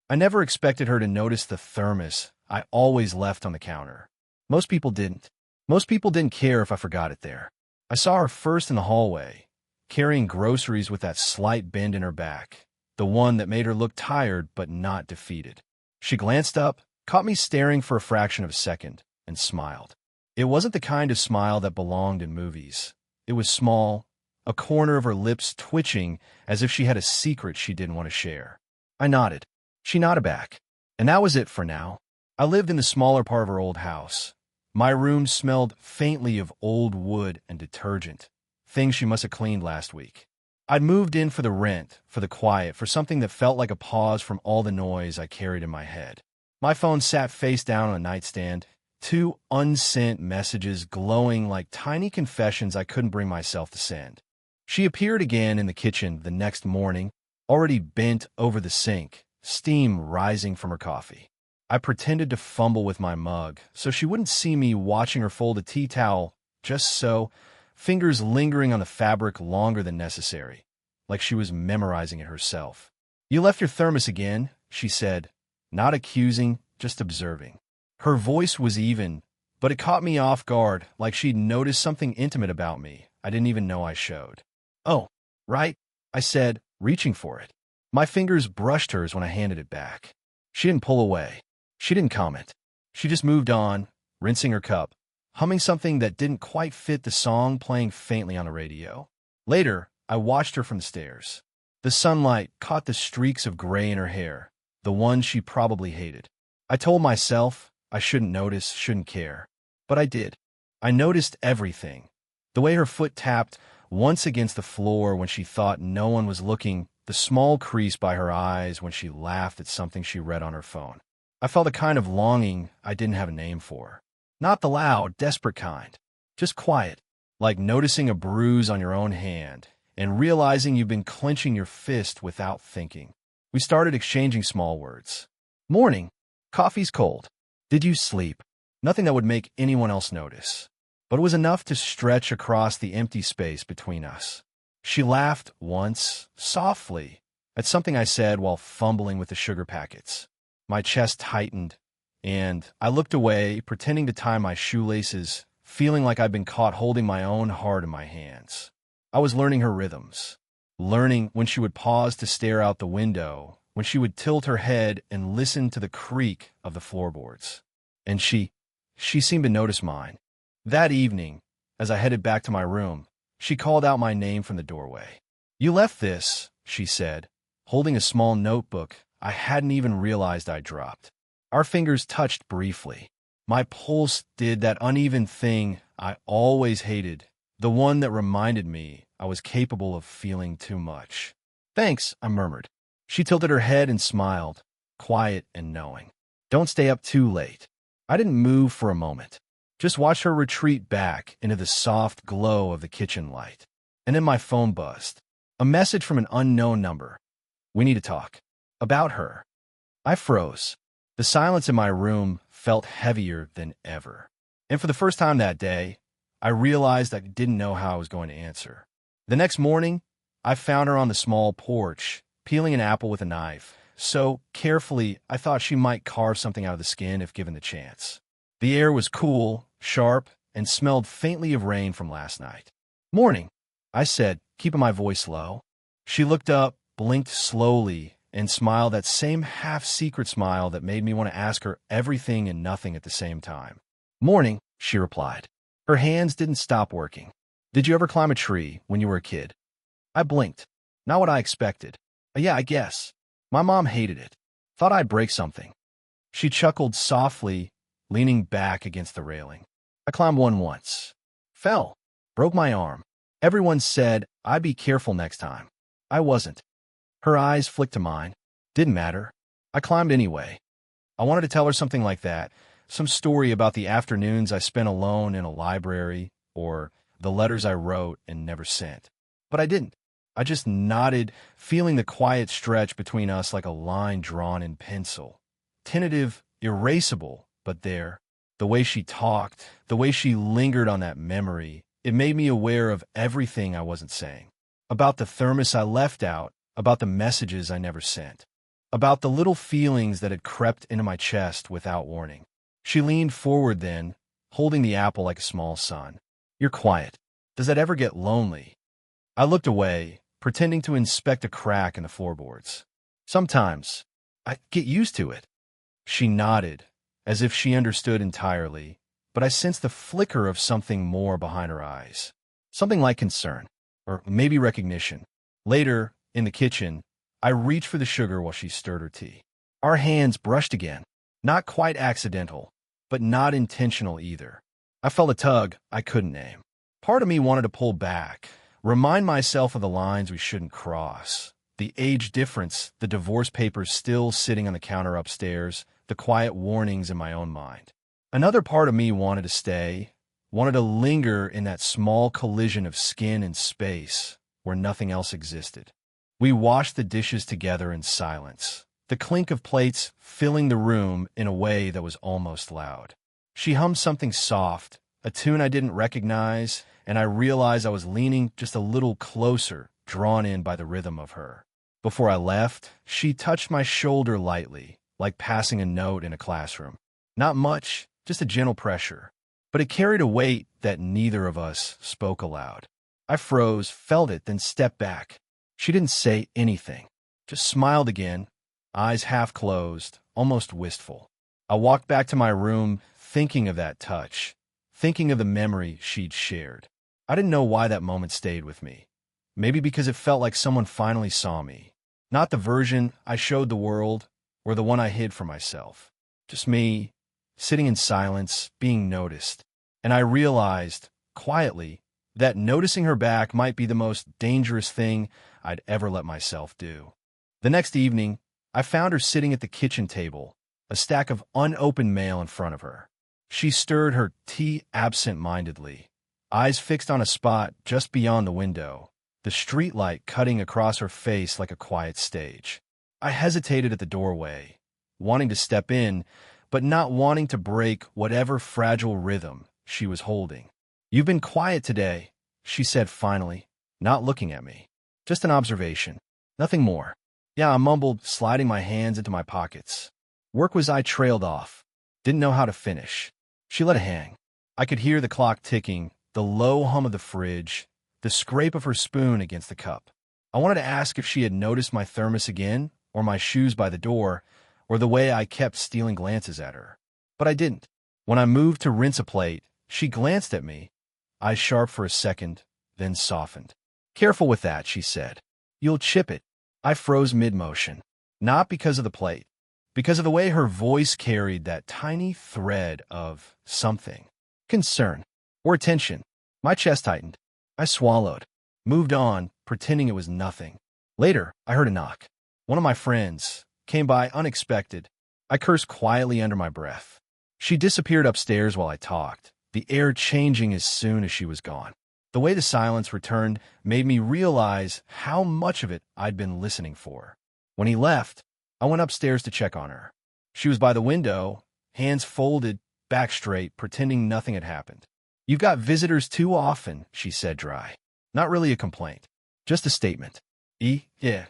I never expected her to notice the thermos I always left on the counter. Most people didn't. Most people didn't care if I forgot it there. I saw her first in the hallway, carrying groceries with that slight bend in her back, the one that made her look tired but not defeated. She glanced up, caught me staring for a fraction of a second, and smiled. It wasn't the kind of smile that belonged in movies. It was small, a corner of her lips twitching as if she had a secret she didn't want to share. I nodded. She nodded back. And that was it for now. I lived in the smaller part of her old house. My room smelled faintly of old wood and detergent, things she must have cleaned last week. I'd moved in for the rent, for the quiet, for something that felt like a pause from all the noise I carried in my head. My phone sat face down on a nightstand, 2 unsent messages glowing like tiny confessions I couldn't bring myself to send. She appeared again in the kitchen the next morning, already bent over the sink, steam rising from her coffee. I pretended to fumble with my mug so she wouldn't see me watching her fold a tea towel, just so, fingers lingering on the fabric longer than necessary, like she was memorizing it herself. "You left your thermos again," she said, not accusing, just observing. Her voice was even, but it caught me off guard, like she'd noticed something intimate about me I didn't even know I showed. "Oh, right," I said, reaching for it. My fingers brushed hers when I handed it back. She didn't pull away. She didn't comment. She just moved on, rinsing her cup, humming something that didn't quite fit the song playing faintly on the radio. Later, I watched her from the stairs. The sunlight caught the streaks of gray in her hair, the one she probably hated. I told myself I shouldn't notice, shouldn't care. But I did. I noticed everything. The way her foot tapped once against the floor when she thought no one was looking, the small crease by her eyes when she laughed at something she read on her phone. I felt a kind of longing I didn't have a name for. Not the loud, desperate kind. Just quiet, like noticing a bruise on your own hand and realizing you've been clenching your fist without thinking. We started exchanging small words. "Morning. Coffee's cold. Did you sleep?" Nothing that would make anyone else notice. But it was enough to stretch across the empty space between us. She laughed once, softly, at something I said while fumbling with the sugar packets. My chest tightened, and I looked away, pretending to tie my shoelaces, feeling like I'd been caught holding my own heart in my hands. I was learning her rhythms, learning when she would pause to stare out the window, when she would tilt her head and listen to the creak of the floorboards. And she seemed to notice mine. That evening, as I headed back to my room, she called out my name from the doorway. "You left this," she said, holding a small notebook I hadn't even realized I dropped. Our fingers touched briefly. My pulse did that uneven thing I always hated, the one that reminded me I was capable of feeling too much. "Thanks," I murmured. She tilted her head and smiled, quiet and knowing. "Don't stay up too late." I didn't move for a moment, just watched her retreat back into the soft glow of the kitchen light. And then my phone buzzed. A message from an unknown number. "We need to talk." About her. I froze. The silence in my room felt heavier than ever. And for the first time that day, I realized I didn't know how I was going to answer. The next morning, I found her on the small porch, peeling an apple with a knife, so carefully I thought she might carve something out of the skin if given the chance. The air was cool, sharp, and smelled faintly of rain from last night. "Morning," I said, keeping my voice low. She looked up, blinked slowly, and smiled that same half-secret smile that made me want to ask her everything and nothing at the same time. "Morning," she replied. Her hands didn't stop working. "Did you ever climb a tree when you were a kid?" I blinked. Not what I expected. Yeah, I guess. My mom hated it. Thought I'd break something. She chuckled softly, leaning back against the railing. "I climbed one once. Fell. Broke my arm. Everyone said I'd be careful next time. I wasn't." Her eyes flicked to mine. Didn't matter. I climbed anyway. I wanted to tell her something like that, some story about the afternoons I spent alone in a library, or the letters I wrote and never sent. But I didn't. I just nodded, feeling the quiet stretch between us like a line drawn in pencil. Tentative, erasable, but there. The way she talked, the way she lingered on that memory, it made me aware of everything I wasn't saying. About the thermos I left out, about the messages I never sent. about the little feelings that had crept into my chest without warning. She leaned forward then, holding the apple like a small son. You're quiet. Does that ever get lonely? I looked away, pretending to inspect a crack in the floorboards. Sometimes. I get used to it. She nodded, as if she understood entirely, but I sensed the flicker of something more behind her eyes. Something like concern, or maybe recognition. Later, in the kitchen, I reached for the sugar while she stirred her tea. Our hands brushed again. Not quite accidental, but not intentional either. I felt a tug I couldn't name. Part of me wanted to pull back, remind myself of the lines we shouldn't cross. The age difference, the divorce papers still sitting on the counter upstairs, the quiet warnings in my own mind. Another part of me wanted to stay, wanted to linger in that small collision of skin and space where nothing else existed. We washed the dishes together in silence, the clink of plates filling the room in a way that was almost loud. She hummed something soft, a tune I didn't recognize, and I realized I was leaning just a little closer, drawn in by the rhythm of her. Before I left, she touched my shoulder lightly, like passing a note in a classroom. Not much, just a gentle pressure, but it carried a weight that neither of us spoke aloud. I froze, felt it, then stepped back. She didn't say anything, just smiled again, eyes half closed, almost wistful. I walked back to my room, thinking of that touch, thinking of the memory she'd shared. I didn't know why that moment stayed with me. Maybe because it felt like someone finally saw me. Not the version I showed the world, or the one I hid from myself. Just me, sitting in silence, being noticed. And I realized, quietly, that noticing her back might be the most dangerous thing I'd ever let myself do. The next evening, I found her sitting at the kitchen table, a stack of unopened mail in front of her. She stirred her tea absent-mindedly, eyes fixed on a spot just beyond the window, the streetlight cutting across her face like a quiet stage. I hesitated at the doorway, wanting to step in, but not wanting to break whatever fragile rhythm she was holding. You've been quiet today, she said finally, not looking at me. Just an observation. Nothing more. Yeah, I mumbled, sliding my hands into my pockets. Work was I trailed off. Didn't know how to finish. She let it hang. I could hear the clock ticking, the low hum of the fridge, the scrape of her spoon against the cup. I wanted to ask if she had noticed my thermos again, or my shoes by the door, or the way I kept stealing glances at her. But I didn't. When I moved to rinse a plate, she glanced at me, eyes sharp for a second, then softened. Careful with that, she said. You'll chip it. I froze mid-motion. Not because of the plate, because of the way her voice carried that tiny thread of something. Concern. Or tension. My chest tightened. I swallowed. Moved on, pretending it was nothing. Later, I heard a knock. One of my friends came by unexpected. I cursed quietly under my breath. She disappeared upstairs while I talked, the air changing as soon as she was gone. The way the silence returned made me realize how much of it I'd been listening for. When he left, I went upstairs to check on her. She was by the window, hands folded, back straight, pretending nothing had happened. You've got visitors too often, she said dry. Not really a complaint, just a statement. Yeah,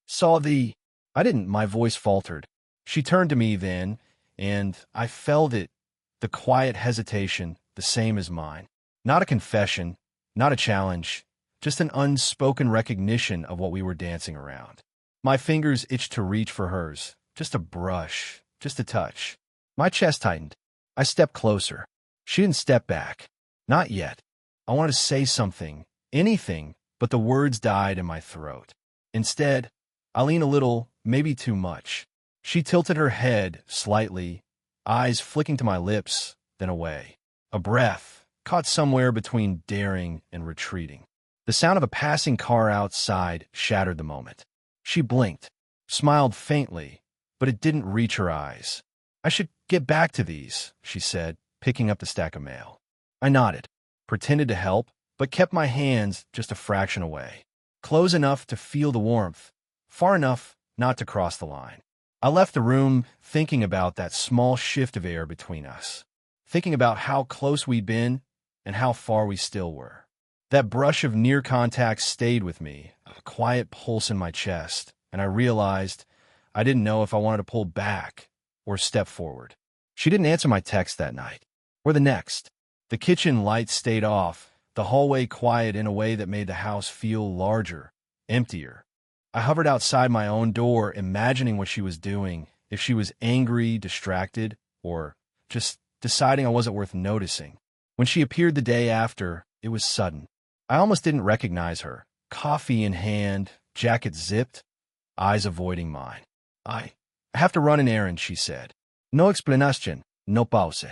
saw the... I didn't, my voice faltered. She turned to me then, and I felt it, the quiet hesitation, the same as mine. Not a confession, not a challenge, just an unspoken recognition of what we were dancing around. My fingers itched to reach for hers, just a brush, just a touch. My chest tightened. I stepped closer. She didn't step back. Not yet. I wanted to say something, anything, but the words died in my throat. Instead, I leaned a little, maybe too much. She tilted her head slightly, eyes flicking to my lips, then away. A breath, caught somewhere between daring and retreating. The sound of a passing car outside shattered the moment. She blinked, smiled faintly, but it didn't reach her eyes. I should get back to these, she said, picking up the stack of mail. I nodded, pretended to help, but kept my hands just a fraction away. Close enough to feel the warmth, far enough not to cross the line. I left the room thinking about that small shift of air between us, thinking about how close we'd been and how far we still were. That brush of near contact stayed with me, a quiet pulse in my chest, and I realized I didn't know if I wanted to pull back or step forward. She didn't answer my text that night, or the next. The kitchen lights stayed off, the hallway quiet in a way that made the house feel larger, emptier. I hovered outside my own door, imagining what she was doing, if she was angry, distracted, or just deciding I wasn't worth noticing. When she appeared the day after, it was sudden. I almost didn't recognize her. Coffee in hand, jacket zipped, eyes avoiding mine. I have to run an errand, she said. No explanation, no pause.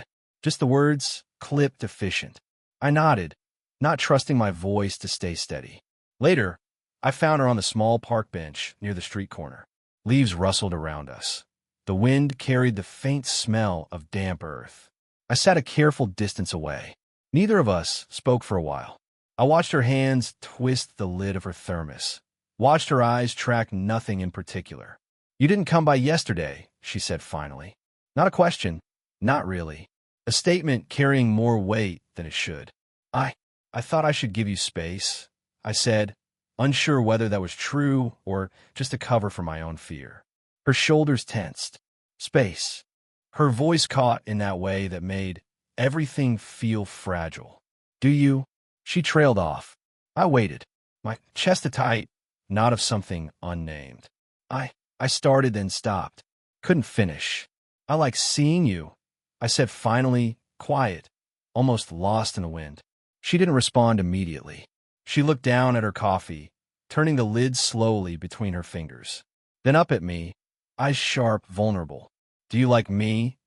Just the words, clipped, efficient. I nodded, not trusting my voice to stay steady. Later, I found her on the small park bench near the street corner. Leaves rustled around us. The wind carried the faint smell of damp earth. I sat a careful distance away. Neither of us spoke for a while. I watched her hands twist the lid of her thermos, watched her eyes track nothing in particular. You didn't come by yesterday, she said finally. Not a question. Not really. A statement carrying more weight than it should. I thought I should give you space, I said, unsure whether that was true or just a cover for my own fear. Her shoulders tensed. Space. Her voice caught in that way that made everything feel fragile. Do you? She trailed off. I waited, my chest tight, not of something unnamed. I started then stopped. Couldn't finish. I like seeing you, I said finally, quiet, almost lost in the wind. She didn't respond immediately. She looked down at her coffee, turning the lid slowly between her fingers. Then up at me, eyes sharp, vulnerable. Do you like me,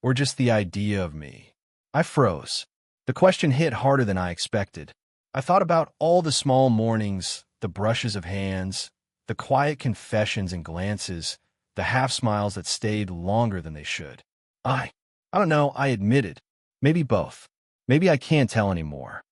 or just the idea of me? I froze. The question hit harder than I expected. I thought about all the small mornings, the brushes of hands, the quiet confessions and glances, the half-smiles that stayed longer than they should. I don't know, I admitted. Maybe both. Maybe I can't tell anymore.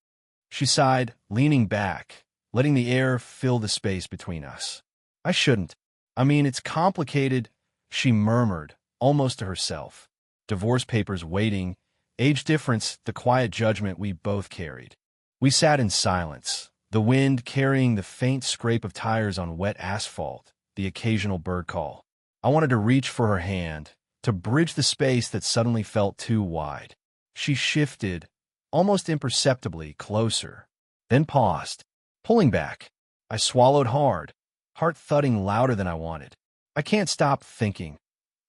She sighed, leaning back, letting the air fill the space between us. I shouldn't. I mean, it's complicated, she murmured, almost to herself. Divorce papers waiting, age difference, the quiet judgment we both carried. We sat in silence, the wind carrying the faint scrape of tires on wet asphalt, the occasional bird call. I wanted to reach for her hand, to bridge the space that suddenly felt too wide. She shifted, almost imperceptibly, closer, then paused, pulling back. I swallowed hard, heart thudding louder than I wanted. I can't stop thinking.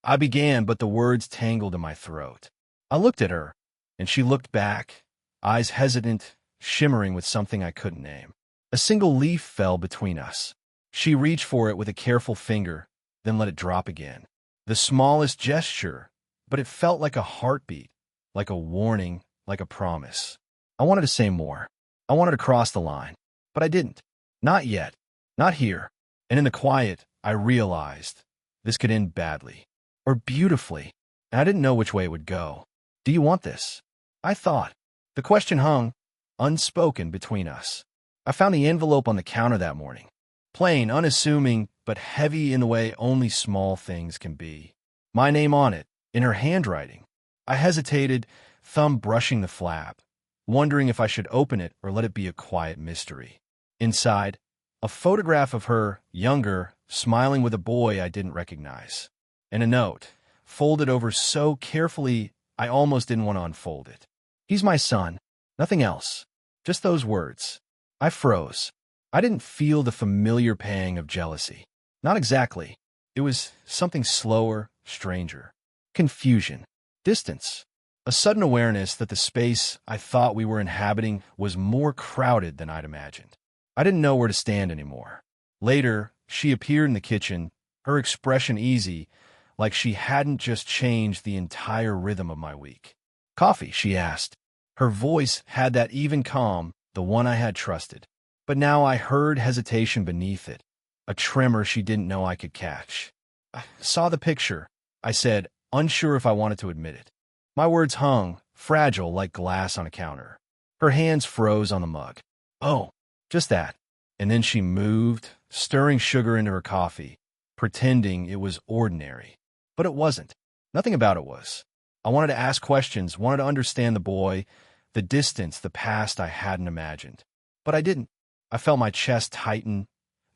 I began, but the words tangled in my throat. I looked at her, and she looked back, eyes hesitant, shimmering with something I couldn't name. A single leaf fell between us. She reached for it with a careful finger, then let it drop again. The smallest gesture, but it felt like a heartbeat, like a warning, like a promise. I wanted to say more. I wanted to cross the line, but I didn't. Not yet. Not here. And in the quiet, I realized this could end badly. Or beautifully. And I didn't know which way it would go. Do you want this? I thought. The question hung, unspoken, between us. I found the envelope on the counter that morning. Plain, unassuming, but heavy in the way only small things can be. My name on it, in her handwriting. I hesitated, thumb brushing the flap, wondering if I should open it or let it be a quiet mystery. Inside, a photograph of her, younger, smiling with a boy I didn't recognize. And a note, folded over so carefully I almost didn't want to unfold it. He's my son. Nothing else. Just those words. I froze. I didn't feel the familiar pang of jealousy. Not exactly. It was something slower, stranger. Confusion. Distance. A sudden awareness that the space I thought we were inhabiting was more crowded than I'd imagined. I didn't know where to stand anymore. Later, she appeared in the kitchen, her expression easy, like she hadn't just changed the entire rhythm of my week. Coffee, she asked. Her voice had that even calm, the one I had trusted. But now I heard hesitation beneath it, a tremor she didn't know I could catch. I saw the picture, I said, unsure if I wanted to admit it. My words hung, fragile like glass on a counter. Her hands froze on the mug. Oh, just that. And then she moved, stirring sugar into her coffee, pretending it was ordinary. But it wasn't. Nothing about it was. I wanted to ask questions, wanted to understand the boy, the distance, the past I hadn't imagined. But I didn't. I felt my chest tighten,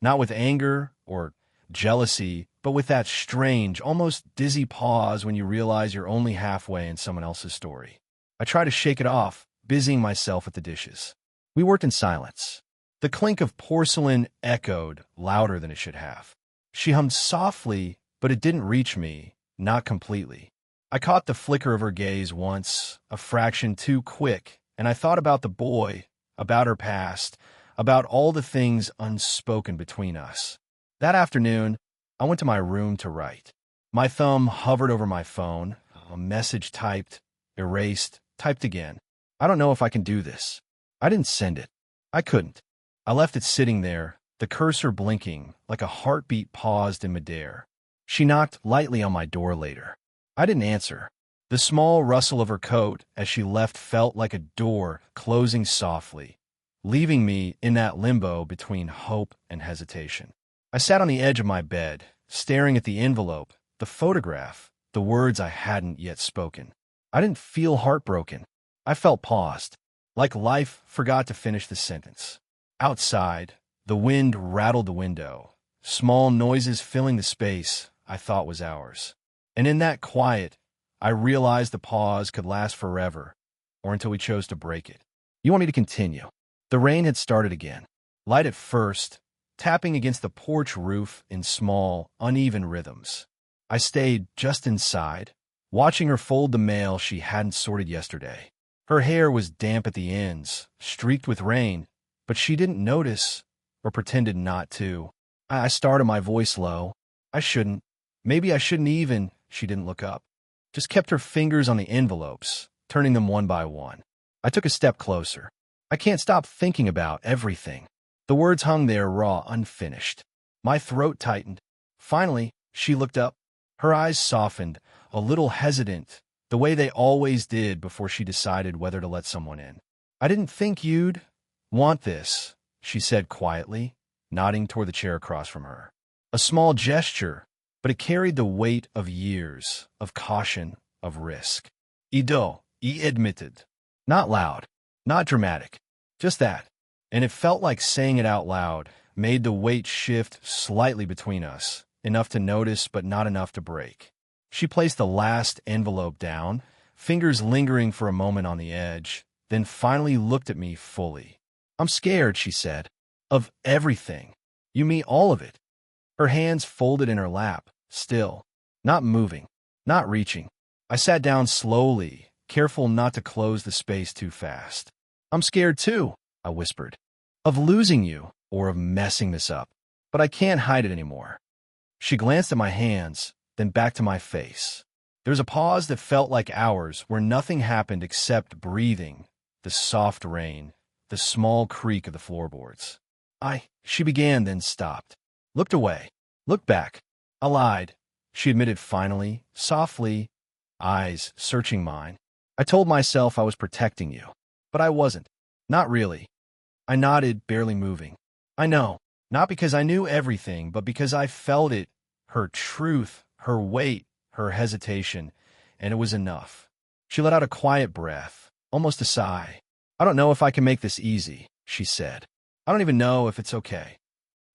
not with anger or jealousy, but with that strange, almost dizzy pause when you realize you're only halfway in someone else's story. I try to shake it off, busying myself with the dishes. We worked in silence. The clink of porcelain echoed louder than it should have. She hummed softly, but it didn't reach me, not completely. I caught the flicker of her gaze once, a fraction too quick, and I thought about the boy, about her past, about all the things unspoken between us. That afternoon, I went to my room to write. My thumb hovered over my phone, a message typed, erased, typed again. I don't know if I can do this. I didn't send it. I couldn't. I left it sitting there, the cursor blinking, like a heartbeat paused in midair. She knocked lightly on my door later. I didn't answer. The small rustle of her coat as she left felt like a door closing softly, leaving me in that limbo between hope and hesitation. I sat on the edge of my bed, staring at the envelope, the photograph, the words I hadn't yet spoken. I didn't feel heartbroken. I felt paused, like life forgot to finish the sentence. Outside, the wind rattled the window, small noises filling the space I thought was ours. And in that quiet, I realized the pause could last forever, or until we chose to break it. You want me to continue? The rain had started again, light at first, tapping against the porch roof in small, uneven rhythms. I stayed just inside, watching her fold the mail she hadn't sorted yesterday. Her hair was damp at the ends, streaked with rain, but she didn't notice, or pretended not to. I started my voice low. I shouldn't. Maybe I shouldn't even. She didn't look up. Just kept her fingers on the envelopes, turning them one by one. I took a step closer. I can't stop thinking about everything. The words hung there raw, unfinished. My throat tightened. Finally, she looked up. Her eyes softened, a little hesitant, the way they always did before she decided whether to let someone in. I didn't think you'd want this, she said quietly, nodding toward the chair across from her. A small gesture, but it carried the weight of years, of caution, of risk. He admitted. Not loud, not dramatic, just that. And it felt like saying it out loud made the weight shift slightly between us, enough to notice but not enough to break. She placed the last envelope down, fingers lingering for a moment on the edge, then finally looked at me fully. I'm scared, she said. Of everything. You mean all of it. Her hands folded in her lap, still, not moving, not reaching. I sat down slowly, careful not to close the space too fast. I'm scared too, I whispered. Of losing you, or of messing this up. But I can't hide it anymore. She glanced at my hands, then back to my face. There was a pause that felt like hours, where nothing happened except breathing, the soft rain, the small creak of the floorboards. She began, then stopped. Looked away. Looked back. I lied, she admitted finally, softly, eyes searching mine. I told myself I was protecting you, but I wasn't. Not really. I nodded, barely moving. I know, not because I knew everything, but because I felt it, her truth, her weight, her hesitation, and it was enough. She let out a quiet breath, almost a sigh. I don't know if I can make this easy, she said. I don't even know if it's okay.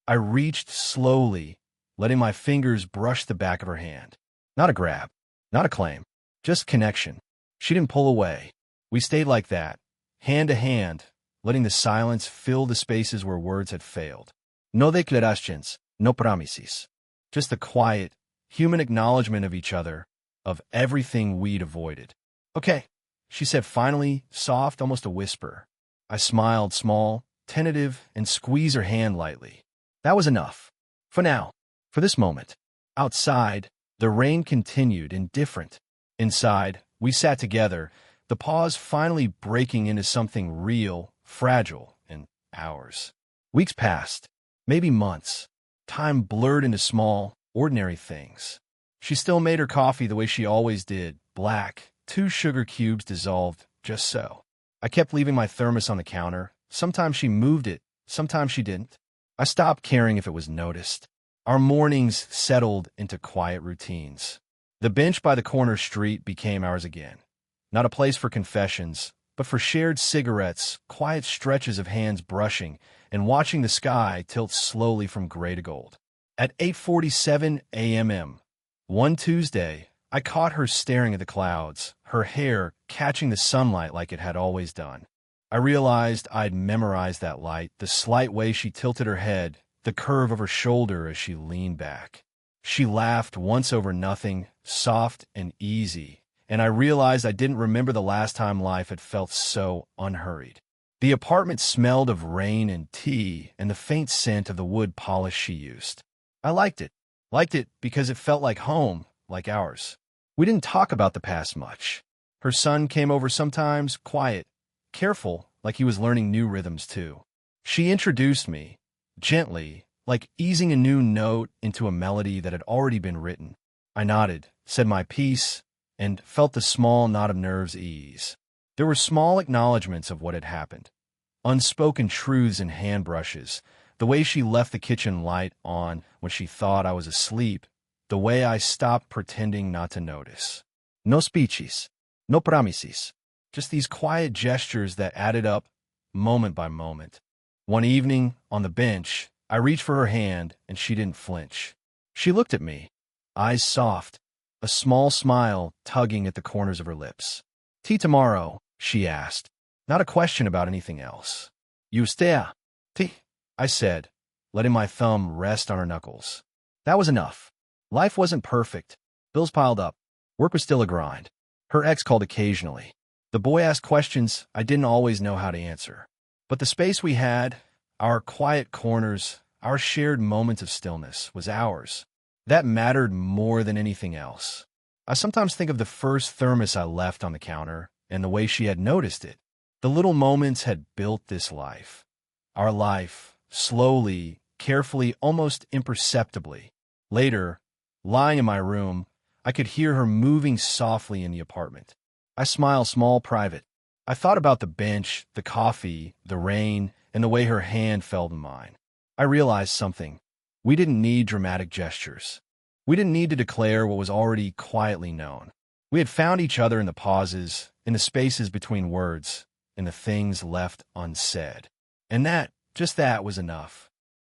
I reached slowly, letting my fingers brush the back of her hand. Not a grab, not a claim, just connection. She didn't pull away. We stayed like that, hand to hand, letting the silence fill the spaces where words had failed. No declarations, no promises. Just the quiet, human acknowledgement of each other, of everything we'd avoided. Okay, she said finally, soft, almost a whisper. I smiled, small, tentative, and squeezed her hand lightly. That was enough. For now. For this moment. Outside, the rain continued, indifferent. Inside, we sat together, the pause finally breaking into something real, fragile, and ours. Weeks passed, maybe months. Time blurred into small, ordinary things. She still made her coffee the way she always did, black, 2 sugar cubes dissolved, just so. I kept leaving my thermos on the counter. Sometimes she moved it, sometimes she didn't. I stopped caring if it was noticed. Our mornings settled into quiet routines. The bench by the corner street became ours again. Not a place for confessions, but for shared cigarettes, quiet stretches of hands brushing, and watching the sky tilt slowly from gray to gold. At 8:47 a.m. one Tuesday, I caught her staring at the clouds, her hair catching the sunlight like it had always done. I realized I'd memorized that light, the slight way she tilted her head, the curve of her shoulder as she leaned back. She laughed once over nothing, soft and easy, and I realized I didn't remember the last time life had felt so unhurried. The apartment smelled of rain and tea and the faint scent of the wood polish she used. I liked it. Liked it because it felt like home, like ours. We didn't talk about the past much. Her son came over sometimes, quiet, careful, like he was learning new rhythms too. She introduced me, gently, like easing a new note into a melody that had already been written. I nodded, said my piece, and felt the small knot of nerves ease. There were small acknowledgments of what had happened. Unspoken truths in hand brushes, the way she left the kitchen light on when she thought I was asleep, the way I stopped pretending not to notice. No speeches, no promises, just these quiet gestures that added up moment by moment. One evening, on the bench, I reached for her hand, and she didn't flinch. She looked at me, eyes soft, a small smile tugging at the corners of her lips. "Tea tomorrow?" she asked, not a question about anything else. "You stay? Tea?" I said, letting my thumb rest on her knuckles. That was enough. Life wasn't perfect. Bills piled up. Work was still a grind. Her ex called occasionally. The boy asked questions I didn't always know how to answer. But the space we had, our quiet corners, our shared moments of stillness, was ours. That mattered more than anything else. I sometimes think of the first thermos I left on the counter and the way she had noticed it. The little moments had built this life. Our life, slowly, carefully, almost imperceptibly. Later, lying in my room, I could hear her moving softly in the apartment. I smiled small, private. I thought about the bench, the coffee, the rain, and the way her hand felt in mine. I realized something. We didn't need dramatic gestures. We didn't need to declare what was already quietly known. We had found each other in the pauses, in the spaces between words, in the things left unsaid. And that, just that, was enough.